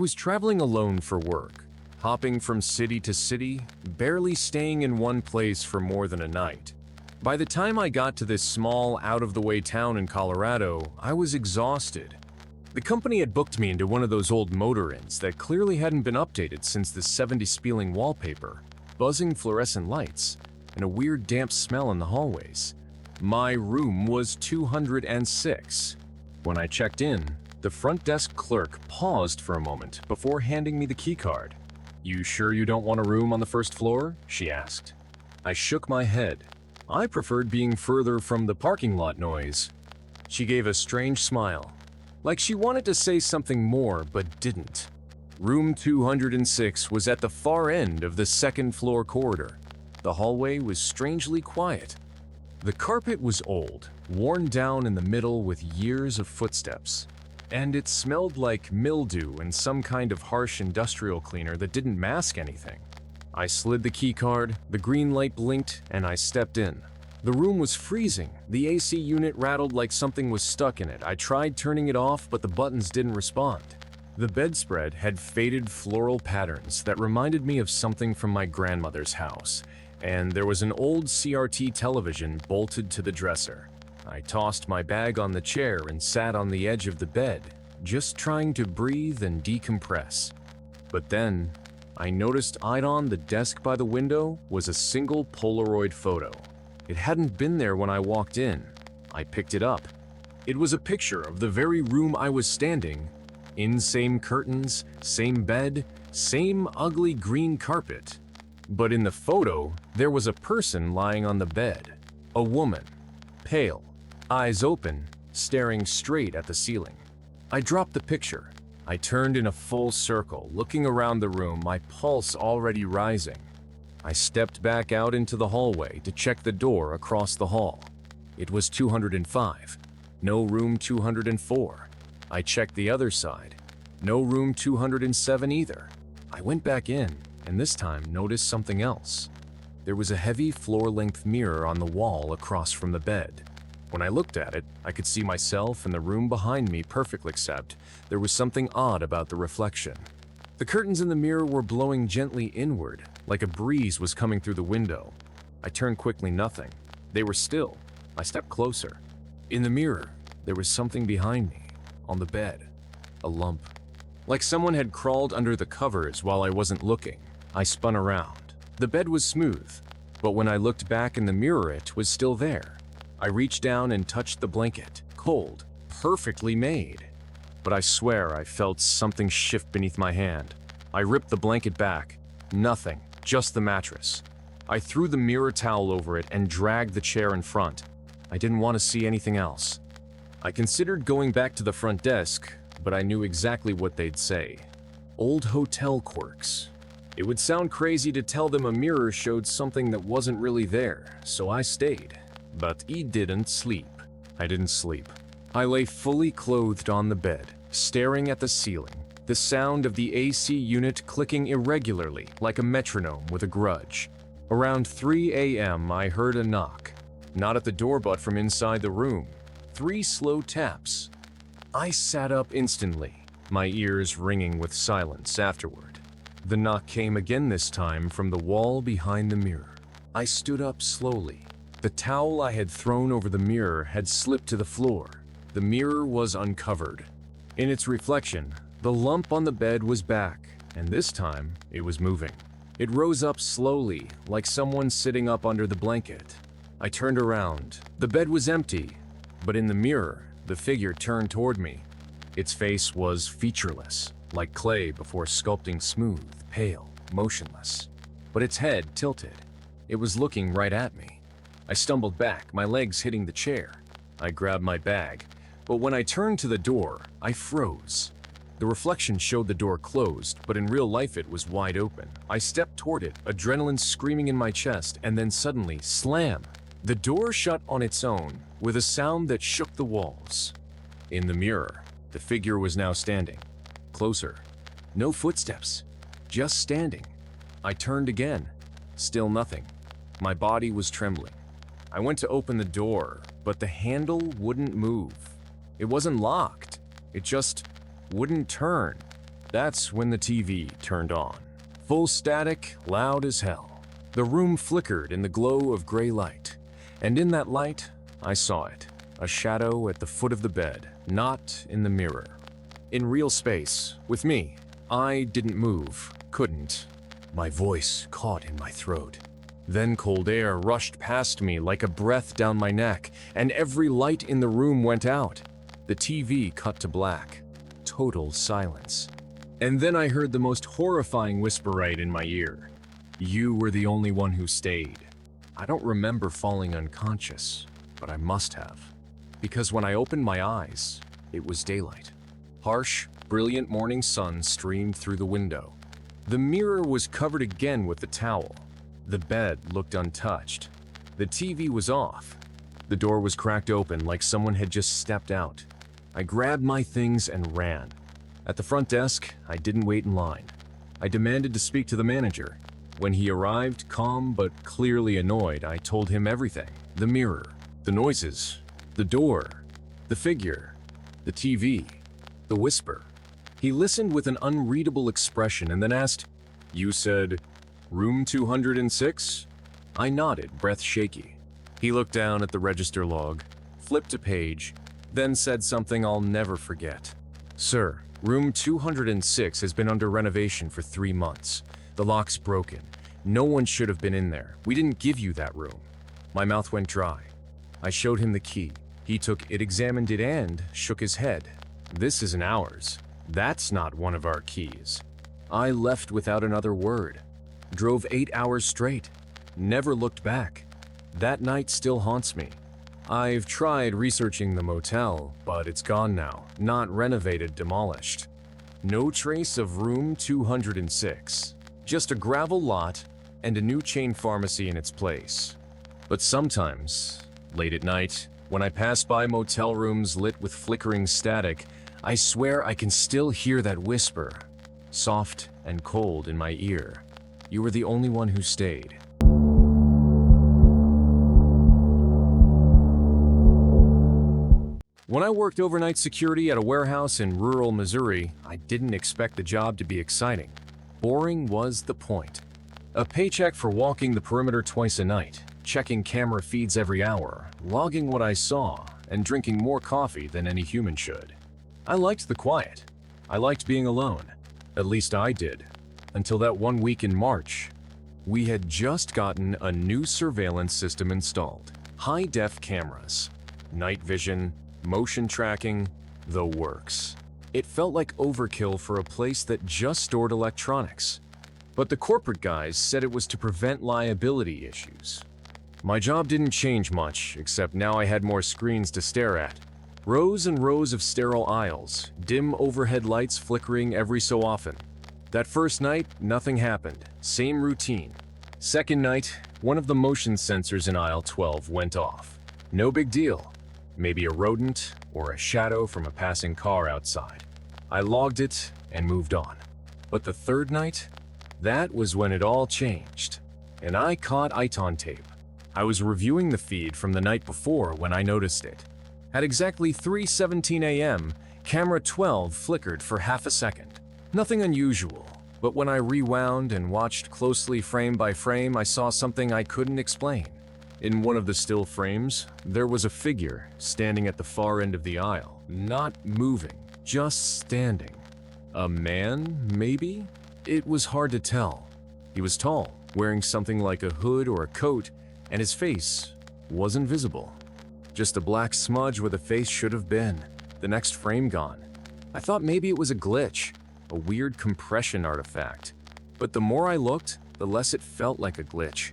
was traveling alone for work, hopping from city to city, barely staying in one place for more than a night. By the time I got to this small, out-of-the-way town in Colorado, I was exhausted. The company had booked me into one of those old motor inns that clearly hadn't been updated since the 70s spieling wallpaper, buzzing fluorescent lights, and a weird damp smell in the hallways. My room was 206. When I checked in, the front desk clerk paused for a moment before handing me the keycard. "You sure you don't want a room on the first floor?" she asked. I shook my head. I preferred being further from the parking lot noise. She gave a strange smile, like she wanted to say something more but didn't. Room 206 was at the far end of the second floor corridor. The hallway was strangely quiet. The carpet was old, worn down in the middle with years of footsteps, and it smelled like mildew and some kind of harsh industrial cleaner that didn't mask anything. I slid the keycard, the green light blinked, and I stepped in. The room was freezing. The AC unit rattled like something was stuck in it. I tried turning it off, but the buttons didn't respond. The bedspread had faded floral patterns that reminded me of something from my grandmother's house, and there was an old CRT television bolted to the dresser. I tossed my bag on the chair and sat on the edge of the bed, just trying to breathe and decompress. But then, I noticed eyed on the desk by the window was a single Polaroid photo. It hadn't been there when I walked in. I picked it up. It was a picture of the very room I was standing in, same curtains, same bed, same ugly green carpet. But in the photo, there was a person lying on the bed. A woman, pale, eyes open, staring straight at the ceiling. I dropped the picture. I turned in a full circle, looking around the room, my pulse already rising. I stepped back out into the hallway to check the door across the hall. It was 205. No room 204. I checked the other side. No room 207 either. I went back in, and this time noticed something else. There was a heavy floor-length mirror on the wall across from the bed. When I looked at it, I could see myself and the room behind me perfectly, except there was something odd about the reflection. The curtains in the mirror were blowing gently inward, like a breeze was coming through the window. I turned quickly, nothing. They were still. I stepped closer. In the mirror, there was something behind me, on the bed. A lump. Like someone had crawled under the covers while I wasn't looking. I spun around. The bed was smooth, but when I looked back in the mirror, it was still there. I reached down and touched the blanket, cold, perfectly made. But I swear I felt something shift beneath my hand. I ripped the blanket back. Nothing, just the mattress. I threw the mirror towel over it and dragged the chair in front. I didn't want to see anything else. I considered going back to the front desk, but I knew exactly what they'd say. Old hotel quirks. It would sound crazy to tell them a mirror showed something that wasn't really there, so I stayed. But I didn't sleep. I didn't sleep. I lay fully clothed on the bed, staring at the ceiling, the sound of the AC unit clicking irregularly like a metronome with a grudge. Around 3 a.m., I heard a knock. Not at the door, but from inside the room. 3 slow taps. I sat up instantly, my ears ringing with silence afterward. The knock came again, this time from the wall behind the mirror. I stood up slowly. The towel I had thrown over the mirror had slipped to the floor. The mirror was uncovered. In its reflection, the lump on the bed was back, and this time it was moving. It rose up slowly, like someone sitting up under the blanket. I turned around. The bed was empty, but in the mirror, the figure turned toward me. Its face was featureless, like clay before sculpting, smooth, pale, motionless. But its head tilted. It was looking right at me. I stumbled back, my legs hitting the chair. I grabbed my bag, but when I turned to the door, I froze. The reflection showed the door closed, but in real life it was wide open. I stepped toward it, adrenaline screaming in my chest, and then suddenly, slam! The door shut on its own, with a sound that shook the walls. In the mirror, the figure was now standing. Closer. No footsteps. Just standing. I turned again. Still nothing. My body was trembling. I went to open the door, but the handle wouldn't move. It wasn't locked. It just wouldn't turn. That's when the TV turned on. Full static, loud as hell. The room flickered in the glow of gray light, and in that light, I saw it. A shadow at the foot of the bed, not in the mirror. In real space, with me. I didn't move, couldn't. My voice caught in my throat. Then cold air rushed past me like a breath down my neck, and every light in the room went out. The TV cut to black. Total silence. And then I heard the most horrifying whisper right in my ear. You were the only one who stayed. I don't remember falling unconscious, but I must have. Because when I opened my eyes, it was daylight. Harsh, brilliant morning sun streamed through the window. The mirror was covered again with the towel. The bed looked untouched. The TV was off. The door was cracked open like someone had just stepped out. I grabbed my things and ran. At the front desk, I didn't wait in line. I demanded to speak to the manager. When he arrived, calm but clearly annoyed, I told him everything. The mirror, the noises, the door, the figure, the TV, the whisper. He listened with an unreadable expression and then asked, "You said, room 206? I nodded, breath shaky. He looked down at the register log, flipped a page, then said something I'll never forget. "Sir, room 206 has been under renovation for 3 months. The lock's broken. No one should have been in there. We didn't give you that room." My mouth went dry. I showed him the key. He took it, examined it, and shook his head. "This isn't ours. That's not one of our keys." I left without another word. Drove 8 hours straight. Never looked back. That night still haunts me. I've tried researching the motel, but it's gone now. Not renovated, demolished. No trace of room 206. Just a gravel lot and a new chain pharmacy in its place. But sometimes, late at night, when I pass by motel rooms lit with flickering static, I swear I can still hear that whisper, soft and cold in my ear. You were the only one who stayed. When I worked overnight security at a warehouse in rural Missouri, I didn't expect the job to be exciting. Boring was the point. A paycheck for walking the perimeter twice a night, checking camera feeds every hour, logging what I saw, and drinking more coffee than any human should. I liked the quiet. I liked being alone. At least I did. Until that one week in March. We had just gotten a new surveillance system installed. High-def cameras, night vision, motion tracking, the works. It felt like overkill for a place that just stored electronics. But the corporate guys said it was to prevent liability issues. My job didn't change much, except now I had more screens to stare at. Rows and rows of sterile aisles, dim overhead lights flickering every so often. That first night, nothing happened. Same routine. Second night, one of the motion sensors in aisle 12 went off. No big deal. Maybe a rodent or a shadow from a passing car outside. I logged it and moved on. But the third night, that was when it all changed. And I caught it on tape. I was reviewing the feed from the night before when I noticed it. At exactly 3:17 a.m., camera 12 flickered for half a second. Nothing unusual, but when I rewound and watched closely frame by frame, I saw something I couldn't explain. In one of the still frames, there was a figure standing at the far end of the aisle, not moving, just standing. A man, maybe? It was hard to tell. He was tall, wearing something like a hood or a coat, and his face wasn't visible. Just a black smudge where the face should have been. The next frame gone. I thought maybe it was a glitch, a weird compression artifact. But the more I looked, the less it felt like a glitch.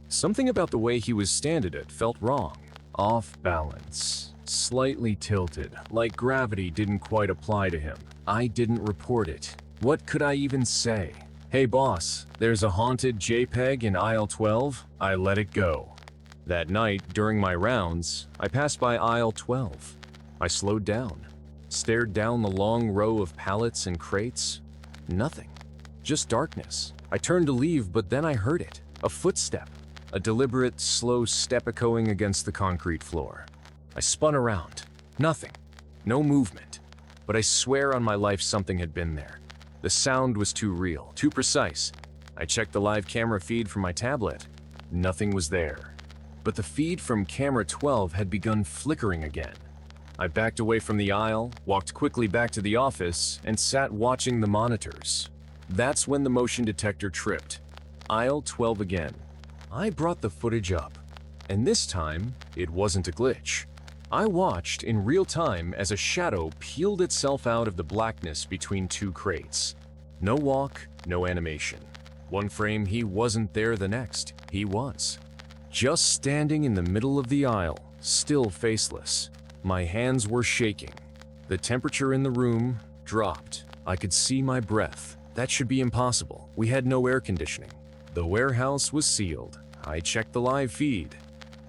Something about the way he was standing it felt wrong. Off balance. Slightly tilted, like gravity didn't quite apply to him. I didn't report it. What could I even say? "Hey boss, there's a haunted JPEG in aisle 12. I let it go." That night, during my rounds, I passed by aisle 12. I slowed down, stared down the long row of pallets and crates. Nothing. Just darkness. I turned to leave, but then I heard it. A footstep. A deliberate, slow step echoing against the concrete floor. I spun around. Nothing. No movement. But I swear on my life something had been there. The sound was too real, too precise. I checked the live camera feed from my tablet. Nothing was there. But the feed from camera 12 had begun flickering again. I backed away from the aisle, walked quickly back to the office, and sat watching the monitors. That's when the motion detector tripped. Aisle 12 again. I brought the footage up, and this time, it wasn't a glitch. I watched in real time as a shadow peeled itself out of the blackness between two crates. No walk, no animation. One frame he wasn't there, the next he was. Just standing in the middle of the aisle, still faceless. My hands were shaking. The temperature in the room dropped. I could see my breath. That should be impossible. We had no air conditioning. The warehouse was sealed. I checked the live feed.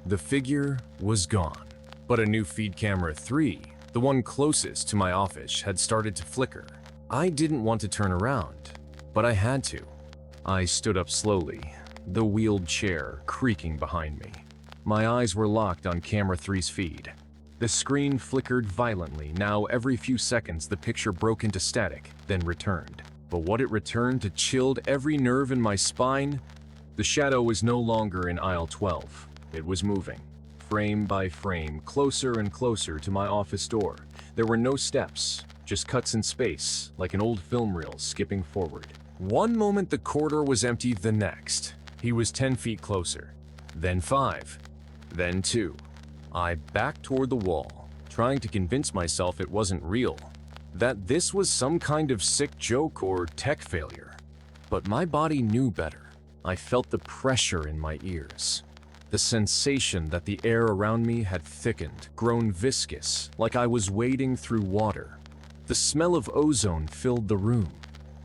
The figure was gone. But a new feed camera 3, the one closest to my office, had started to flicker. I didn't want to turn around, but I had to. I stood up slowly, the wheeled chair creaking behind me. My eyes were locked on camera 3's feed. The screen flickered violently. Now every few seconds the picture broke into static, then returned. But what it returned to chilled every nerve in my spine. The shadow was no longer in aisle 12. It was moving, frame by frame, closer and closer to my office door. There were no steps, just cuts in space, like an old film reel skipping forward. One moment the corridor was empty, the next. He was 10 feet closer, then 5, then 2. I backed toward the wall, trying to convince myself it wasn't real, that this was some kind of sick joke or tech failure. But my body knew better. I felt the pressure in my ears. The sensation that the air around me had thickened, grown viscous, like I was wading through water. The smell of ozone filled the room.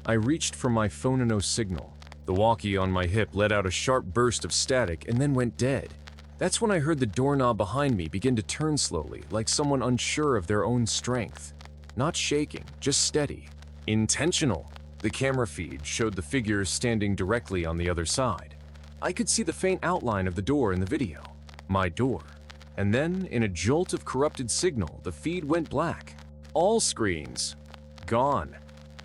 I reached for my phone and no signal. The walkie on my hip let out a sharp burst of static and then went dead. That's when I heard the doorknob behind me begin to turn slowly, like someone unsure of their own strength. Not shaking, just steady. Intentional. The camera feed showed the figure standing directly on the other side. I could see the faint outline of the door in the video. My door. And then, in a jolt of corrupted signal, the feed went black. All screens. Gone.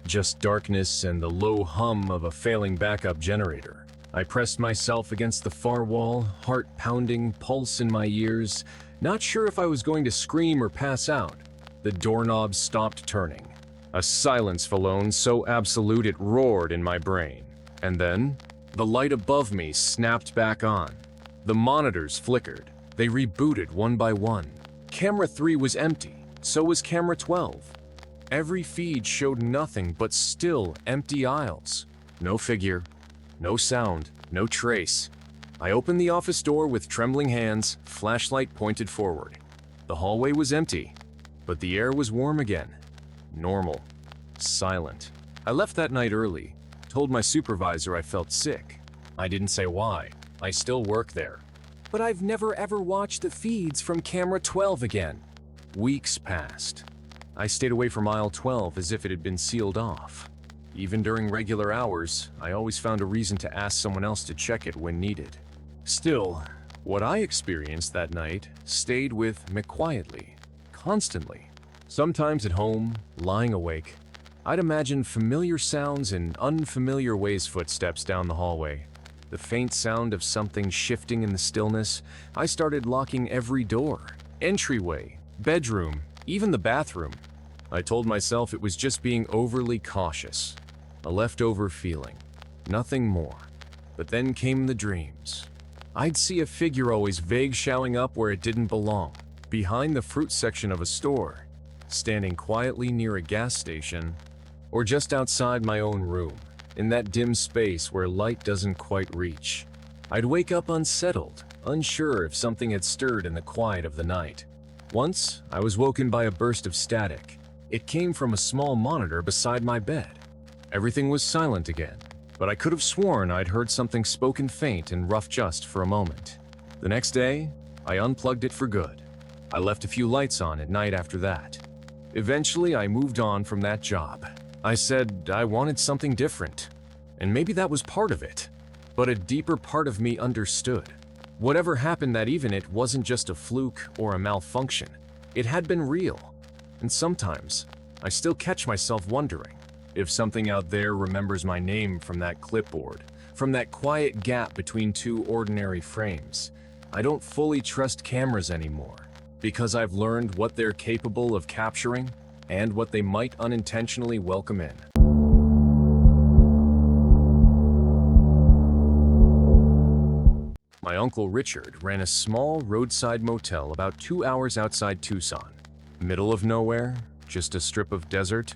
Just darkness and the low hum of a failing backup generator. I pressed myself against the far wall, heart pounding, pulse in my ears, not sure if I was going to scream or pass out. The doorknob stopped turning. A silence fell on so absolute it roared in my brain. And then, the light above me snapped back on. The monitors flickered. They rebooted one by one. Camera 3 was empty, so was camera 12. Every feed showed nothing but still empty aisles. No figure, no sound, no trace. I opened the office door with trembling hands, flashlight pointed forward. The hallway was empty, but the air was warm again. Normal. Silent. I left that night early, told my supervisor I felt sick. I didn't say why. I still work there. But I've never ever watched the feeds from camera 12 again. Weeks passed. I stayed away from aisle 12 as if it had been sealed off. Even during regular hours, I always found a reason to ask someone else to check it when needed. Still, what I experienced that night stayed with me quietly, constantly. Sometimes at home, lying awake, I'd imagine familiar sounds in unfamiliar ways, footsteps down the hallway. The faint sound of something shifting in the stillness. I started locking every door, entryway, bedroom, even the bathroom. I told myself it was just being overly cautious. A leftover feeling. Nothing more. But then came the dreams. I'd see a figure always vague showing up where it didn't belong, behind the fruit section of a store, standing quietly near a gas station, or just outside my own room, in that dim space where light doesn't quite reach. I'd wake up unsettled, unsure if something had stirred in the quiet of the night. Once, I was woken by a burst of static. It came from a small monitor beside my bed. Everything was silent again, but I could have sworn I'd heard something spoken faint and rough just for a moment. The next day, I unplugged it for good. I left a few lights on at night after that. Eventually, I moved on from that job. I said I wanted something different, and maybe that was part of it. But a deeper part of me understood. Whatever happened that evening, it wasn't just a fluke or a malfunction. It had been real. And sometimes, I still catch myself wondering If something out there remembers my name from that clipboard, from that quiet gap between two ordinary frames, I don't fully trust cameras anymore, because I've learned what they're capable of capturing and what they might unintentionally welcome in. My Uncle Richard ran a small roadside motel about 2 hours outside Tucson. Middle of nowhere, just a strip of desert,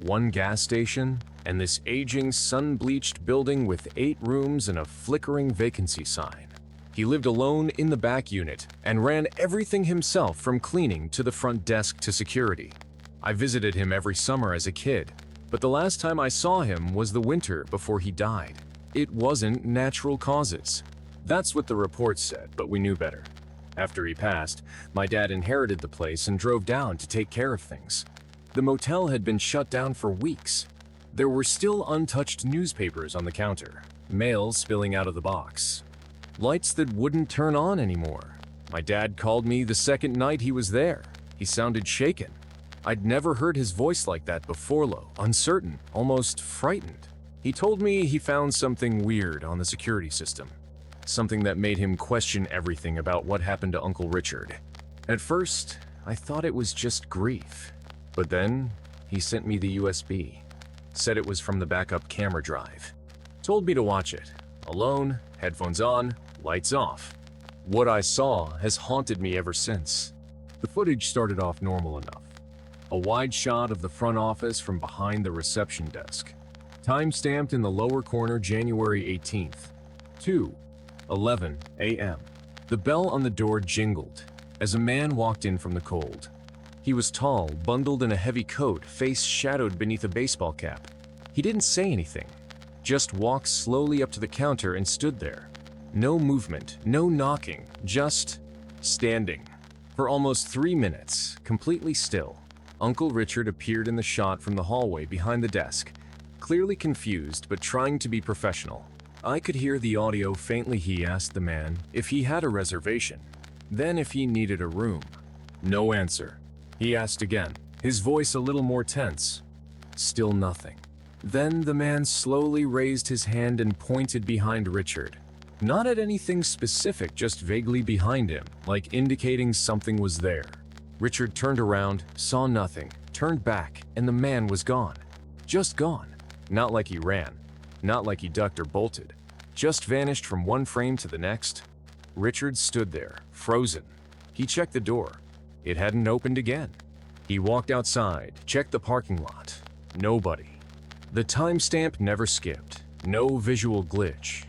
one gas station, and this aging, sun-bleached building with 8 rooms and a flickering vacancy sign. He lived alone in the back unit and ran everything himself, from cleaning to the front desk to security. I visited him every summer as a kid, but the last time I saw him was the winter before he died. It wasn't natural causes. That's what the reports said, but we knew better. After he passed, my dad inherited the place and drove down to take care of things. The motel had been shut down for weeks. There were still untouched newspapers on the counter, mail spilling out of the box, lights that wouldn't turn on anymore. My dad called me the second night he was there. He sounded shaken. I'd never heard his voice like that before, low, uncertain, almost frightened. He told me he found something weird on the security system, something that made him question everything about what happened to Uncle Richard. At first, I thought it was just grief, but then he sent me the USB, said it was from the backup camera drive, told me to watch it, alone, headphones on, lights off. What I saw has haunted me ever since. The footage started off normal enough. A wide shot of the front office from behind the reception desk. Time-stamped in the lower corner, January 18th, 2:11 a.m. The bell on the door jingled as a man walked in from the cold. He was tall, bundled in a heavy coat, face shadowed beneath a baseball cap. He didn't say anything, just walked slowly up to the counter and stood there. No movement, no knocking, just standing. For almost 3 minutes, completely still, Uncle Richard appeared in the shot from the hallway behind the desk, clearly confused but trying to be professional. I could hear the audio faintly. He asked the man if he had a reservation, then if he needed a room. No answer. He asked again, his voice a little more tense. Still nothing. Then the man slowly raised his hand and pointed behind Richard. Not at anything specific, just vaguely behind him, like indicating something was there. Richard turned around, saw nothing, turned back, and the man was gone. Just gone. Not like he ran. Not like he ducked or bolted. Just vanished from one frame to the next. Richard stood there, frozen. He checked the door. It hadn't opened again. He walked outside, checked the parking lot. Nobody. The timestamp never skipped. No visual glitch.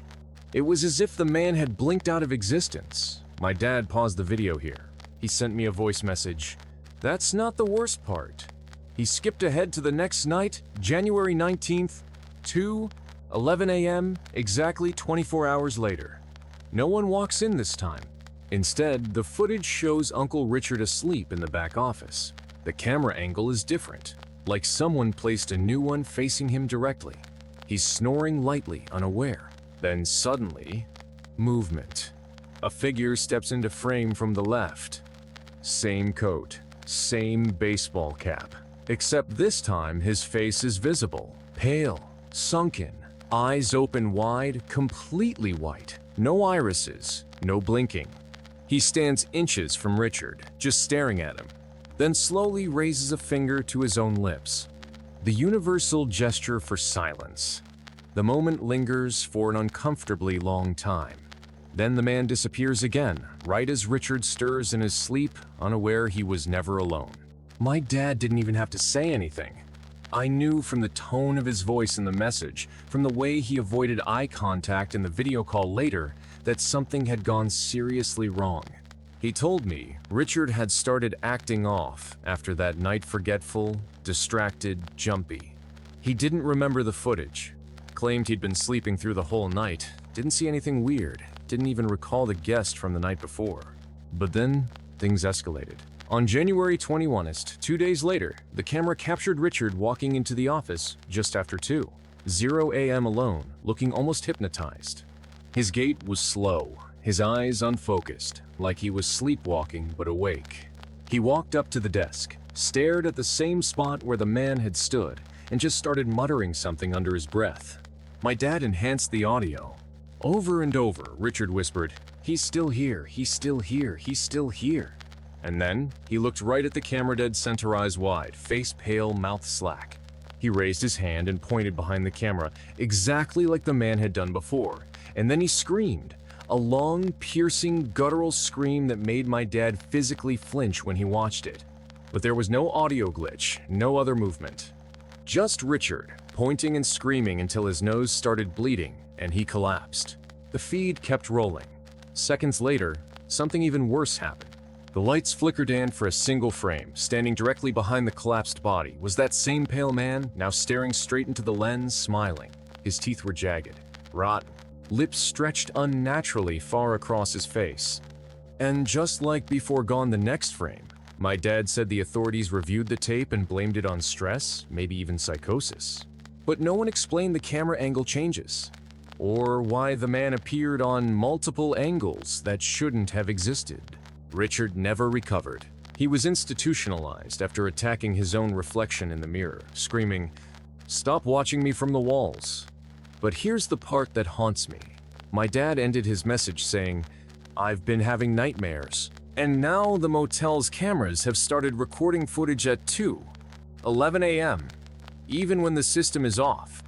It was as if the man had blinked out of existence. My dad paused the video here. He sent me a voice message. That's not the worst part. He skipped ahead to the next night, January 19th, 2:11 a.m., exactly 24 hours later. No one walks in this time. Instead, the footage shows Uncle Richard asleep in the back office. The camera angle is different, like someone placed a new one facing him directly. He's snoring lightly, unaware. Then suddenly, movement. A figure steps into frame from the left. Same coat, same baseball cap, except this time his face is visible, pale, sunken, eyes open wide, completely white, no irises, no blinking. He stands inches from Richard, just staring at him, then slowly raises a finger to his own lips. The universal gesture for silence. The moment lingers for an uncomfortably long time. Then the man disappears again, right as Richard stirs in his sleep, unaware he was never alone. My dad didn't even have to say anything. I knew from the tone of his voice in the message, from the way he avoided eye contact in the video call later, that something had gone seriously wrong. He told me Richard had started acting off after that night, forgetful, distracted, jumpy. He didn't remember the footage, claimed he'd been sleeping through the whole night, didn't see anything weird, didn't even recall the guest from the night before. But then, things escalated. On January 21st, 2 days later, the camera captured Richard walking into the office just after 2:00 a.m. alone, looking almost hypnotized. His gait was slow, his eyes unfocused, like he was sleepwalking but awake. He walked up to the desk, stared at the same spot where the man had stood, and just started muttering something under his breath. My dad enhanced the audio. Over and over, Richard whispered, "He's still here, he's still here, he's still here." And then, he looked right at the camera, dead center, eyes wide, face pale, mouth slack. He raised his hand and pointed behind the camera, exactly like the man had done before. And then he screamed, a long, piercing, guttural scream that made my dad physically flinch when he watched it. But there was no audio glitch, no other movement. Just Richard, pointing and screaming until his nose started bleeding and he collapsed. The feed kept rolling. Seconds later, something even worse happened. The lights flickered, and for a single frame, standing directly behind the collapsed body, was that same pale man, now staring straight into the lens, smiling. His teeth were jagged, rotten, lips stretched unnaturally far across his face. And just like before gone the next frame, my dad said the authorities reviewed the tape and blamed it on stress, maybe even psychosis. But no one explained the camera angle changes, or why the man appeared on multiple angles that shouldn't have existed. Richard never recovered. He was institutionalized after attacking his own reflection in the mirror, screaming, "Stop watching me from the walls." But here's the part that haunts me. My dad ended his message saying, "I've been having nightmares. And now the motel's cameras have started recording footage at 2:11 a.m., even when the system is off."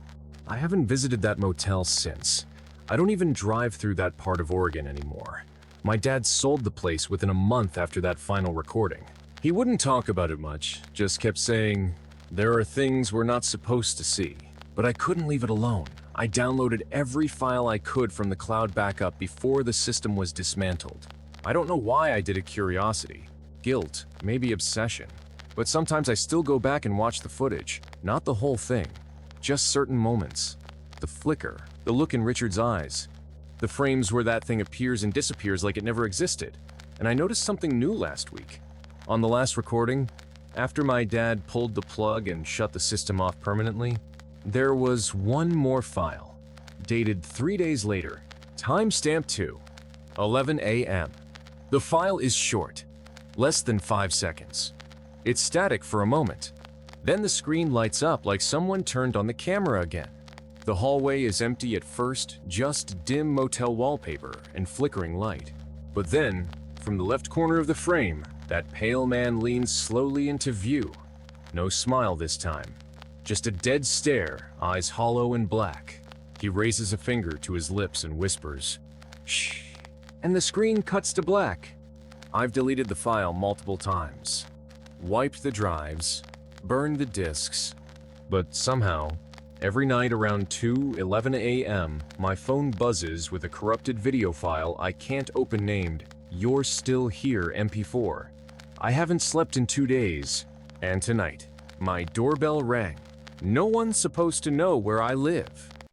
I haven't visited that motel since. I don't even drive through that part of Oregon anymore. My dad sold the place within a month after that final recording. He wouldn't talk about it much, just kept saying, "There are things we're not supposed to see." But I couldn't leave it alone. I downloaded every file I could from the cloud backup before the system was dismantled. I don't know why I did it. Curiosity, guilt, maybe obsession. But sometimes I still go back and watch the footage. Not the whole thing, just certain moments. The flicker, the look in Richard's eyes. The frames where that thing appears and disappears like it never existed. And I noticed something new last week. On the last recording, after my dad pulled the plug and shut the system off permanently, there was one more file, dated 3 days later, timestamp 2:11 a.m. The file is short, less than 5 seconds. It's static for a moment. Then the screen lights up like someone turned on the camera again. The hallway is empty at first, just dim motel wallpaper and flickering light. But then, from the left corner of the frame, that pale man leans slowly into view. No smile this time, just a dead stare, eyes hollow and black. He raises a finger to his lips and whispers, "Shh," and the screen cuts to black. I've deleted the file multiple times, wiped the drives, burned the disks, but somehow, every night around 2:11 a.m., my phone buzzes with a corrupted video file I can't open named "You're Still Here" MP4. I haven't slept in 2 days, and tonight, my doorbell rang. No one's supposed to know where I live.